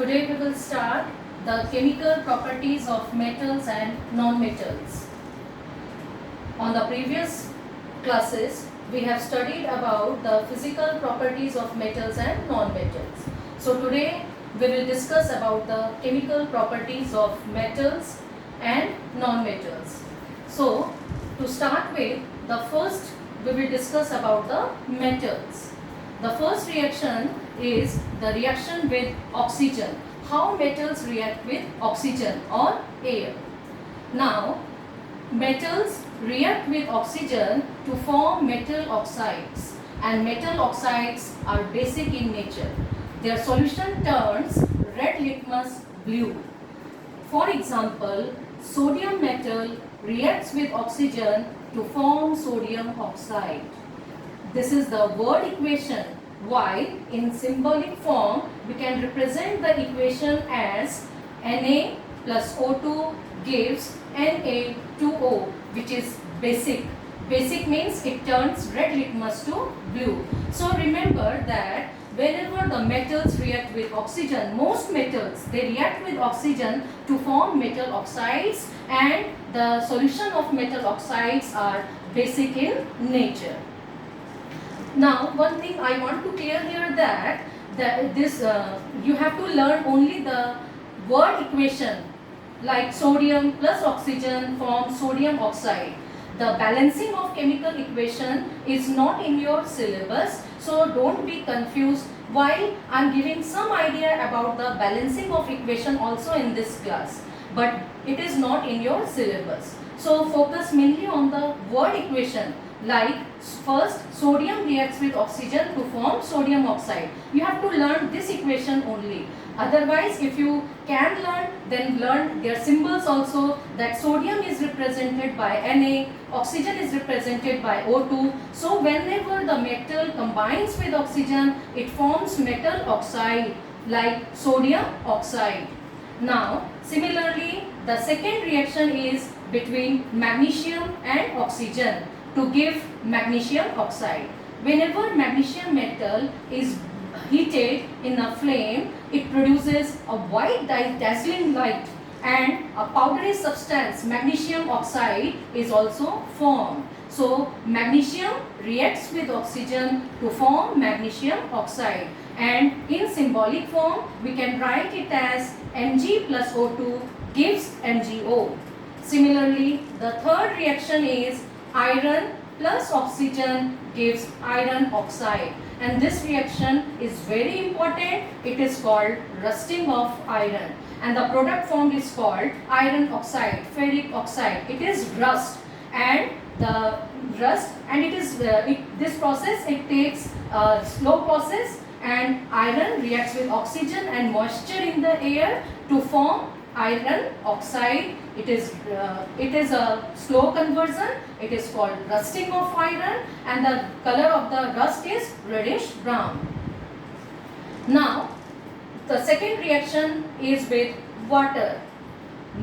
Today we will start the chemical properties of metals and non-metals. On the previous classes, we have studied about the physical properties of metals and non-metals. So today we will discuss about the chemical properties of metals and non-metals. So to start with, the first we will discuss about the metals. The first reaction is the reaction with oxygen. How metals react with oxygen or air. Now, metals react with oxygen to form metal oxides, and metal oxides are basic in nature. Their solution turns red litmus blue. For example, sodium metal reacts with oxygen to form sodium oxide. This is the word equation, while in symbolic form we can represent the equation as Na plus O2 gives Na2O, which is basic. Basic means it turns red litmus to blue. So remember that whenever the metals react with oxygen, most metals they react with oxygen to form metal oxides, and the solution of metal oxides are basic in nature. Now, one thing I want to clear here that you have to learn only the word equation, like sodium plus oxygen forms sodium oxide. The balancing of chemical equation is not in your syllabus, so don't be confused. While I am giving some idea about the balancing of equation also in this class, but it is not in your syllabus. So focus mainly on the word equation. Like first, sodium reacts with oxygen to form sodium oxide. You have to learn this equation only. Otherwise, if you can learn, then learn their symbols also, that sodium is represented by Na, oxygen is represented by O2. So whenever the metal combines with oxygen, it forms metal oxide like sodium oxide. Now, similarly, the second reaction is between magnesium and oxygen to give magnesium oxide. Whenever magnesium metal is heated in a flame, it produces a white dazzling light, and a powdery substance, magnesium oxide, is also formed. So magnesium reacts with oxygen to form magnesium oxide, and in symbolic form we can write it as Mg plus O2 gives MgO. Similarly, the third reaction is iron plus oxygen gives iron oxide, and this reaction is very important. It is called rusting of iron, and the product formed is called iron oxide, ferric oxide. It is rust, and this process, it takes a slow process, and iron reacts with oxygen and moisture in the air to form iron oxide. It is a slow conversion. It is called rusting of iron, and the color of the rust is reddish brown. Now, the second reaction is with water.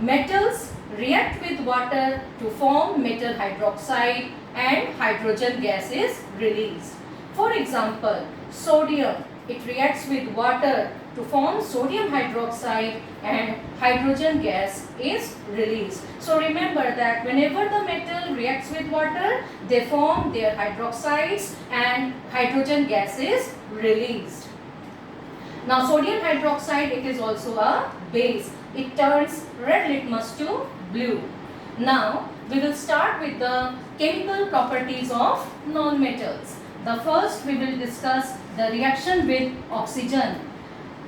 Metals react with water to form metal hydroxide, and hydrogen gas is released. For example, sodium, it reacts with water to form sodium hydroxide, and hydrogen gas is released. So remember that whenever the metal reacts with water, they form their hydroxides and hydrogen gas is released. Now sodium hydroxide, it is also a base. It turns red litmus to blue. Now we will start with the chemical properties of non-metals. The first we will discuss the reaction with oxygen.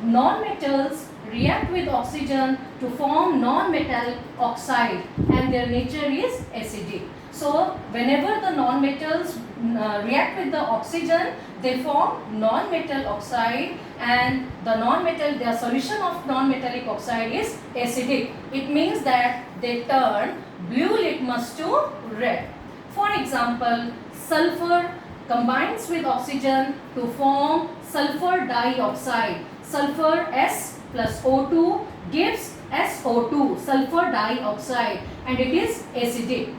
Non-metals react with oxygen to form non-metal oxide, and their nature is acidic. So whenever the non-metals react with the oxygen, they form non-metal oxide, and the solution of non-metallic oxide is acidic. It means that they turn blue litmus to red. For example, sulfur combines with oxygen to form sulfur dioxide. Sulfur S plus O2 gives SO2, sulfur dioxide, and it is acidic.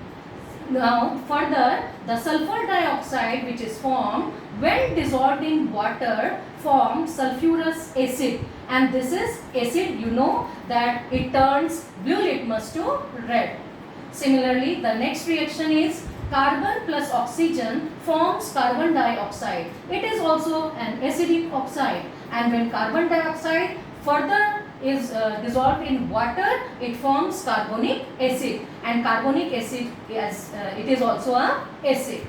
Now further, the sulfur dioxide which is formed when dissolved in water forms sulfurous acid, and this is acid. You know that it turns blue litmus to red. Similarly, the next reaction is carbon plus oxygen forms carbon dioxide. It is also an acidic oxide, and when carbon dioxide further is dissolved in water, it forms carbonic acid, and carbonic acid it is also a acid.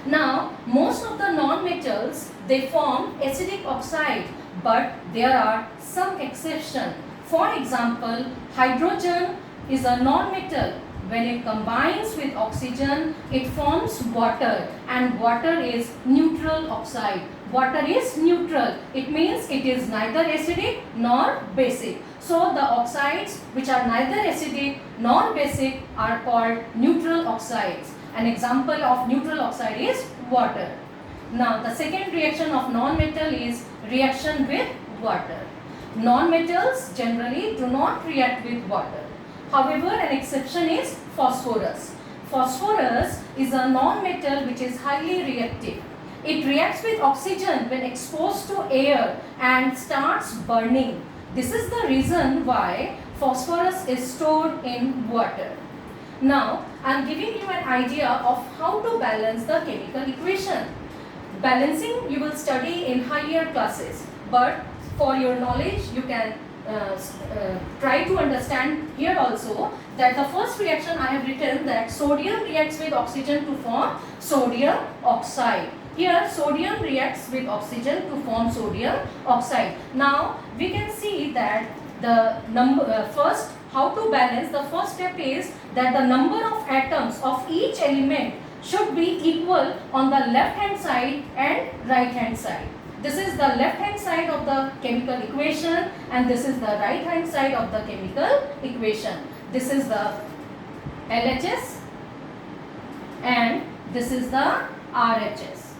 Now, most of the non-metals, they form acidic oxide, but there are some exceptions. For example, hydrogen is a non-metal. When it combines with oxygen, it forms water, and water is neutral oxide. Water is neutral. It means it is neither acidic nor basic. So the oxides which are neither acidic nor basic are called neutral oxides. An example of neutral oxide is water. Now the second reaction of non-metal is reaction with water. Non-metals generally do not react with water. However, an exception is phosphorus. Phosphorus is a non-metal which is highly reactive. It reacts with oxygen when exposed to air and starts burning. This is the reason why phosphorus is stored in water. Now, I am giving you an idea of how to balance the chemical equation. Balancing you will study in higher classes, but for your knowledge you can try to understand here also that the first reaction I have written that sodium reacts with oxygen to form sodium oxide. Here sodium reacts with oxygen to form sodium oxide. Now we can see that the first how to balance, the first step is that the number of atoms of each element should be equal on the left hand side and right hand side. This is the left hand side of the chemical equation, and this is the right hand side of the chemical equation. This is the LHS and this is the RHS.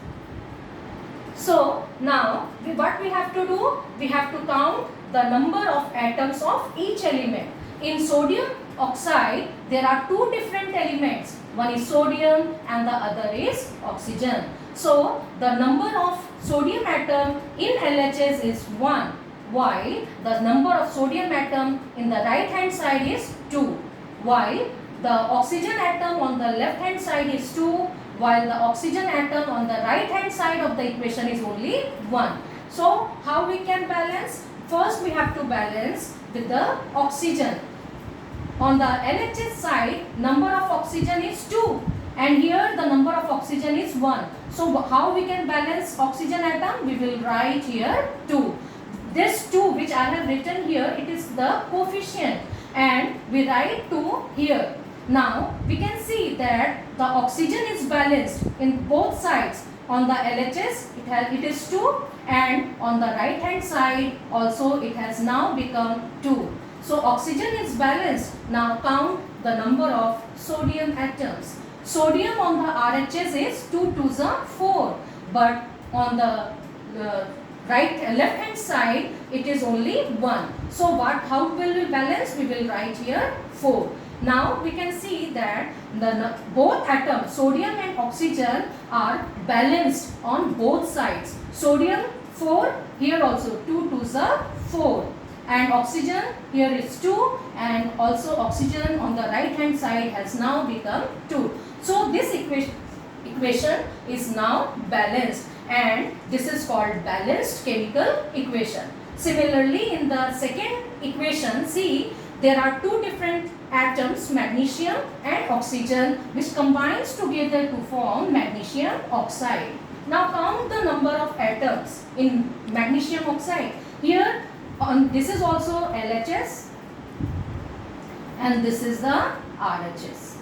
So now what we have to do? We have to count the number of atoms of each element. In sodium oxide, there are two different elements. One is sodium and the other is oxygen. So the number of sodium atom in LHS is 1, while the number of sodium atom in the right hand side is 2, while the oxygen atom on the left hand side is 2, while the oxygen atom on the right hand side of the equation is only 1. So how we can balance? First we have to balance with the oxygen. On the LHS side, number of oxygen is 2, and here the number of oxygen is 1. So how we can balance oxygen atom? We will write here 2. This 2 which I have written here, it is the coefficient, and we write 2 here. Now we can see that the oxygen is balanced in both sides. On the LHS it is 2, and on the right hand side also it has now become 2. So oxygen is balanced. Now count the number of sodium atoms. Sodium on the RHS is 2 2s are 4, but on the left hand side it is only 1. So how will we balance? We will write here 4. Now we can see that both atoms, sodium and oxygen, are balanced on both sides. Sodium 4, here also 2 2s are 4. And oxygen here is 2, and also oxygen on the right hand side has now become 2. So this equation is now balanced, and this is called balanced chemical equation. Similarly, in the second equation, see, there are two different atoms, magnesium and oxygen, which combines together to form magnesium oxide. Now count the number of atoms in magnesium oxide. Here this is also LHS and this is the RHS.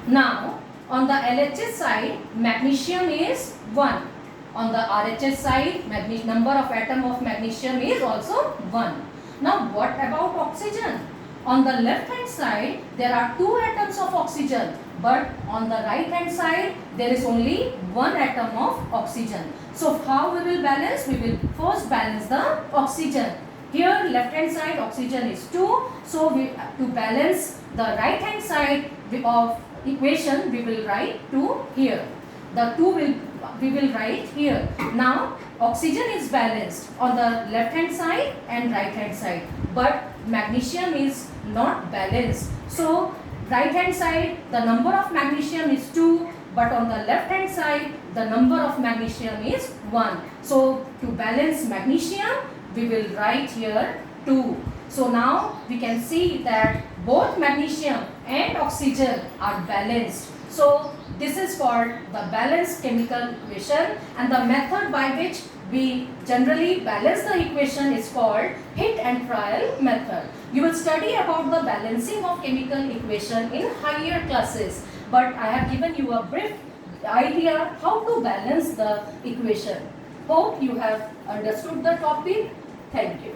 Now on the LHS side, magnesium is 1. On the RHS side, number of atom of magnesium is also 1. Now what about oxygen? On the left hand side, there are 2 atoms of oxygen, but on the right hand side, there is only 1 atom of oxygen. So how we will balance? We will first balance the oxygen. Here left hand side oxygen is 2. So to balance the right hand side of equation, we will write 2 here. The 2 we will write here. Now oxygen is balanced on the left hand side and right hand side, but magnesium is not balanced. So right hand side the number of magnesium is 2, but on the left hand side the number of magnesium is 1. So to balance magnesium we will write here 2. So now we can see that both magnesium and oxygen are balanced. So this is called the balanced chemical equation, and the method by which we generally balance the equation is called hit and trial method. You will study about the balancing of chemical equation in higher classes, but I have given you a brief idea how to balance the equation. Hope you have understood the topic. Thank you.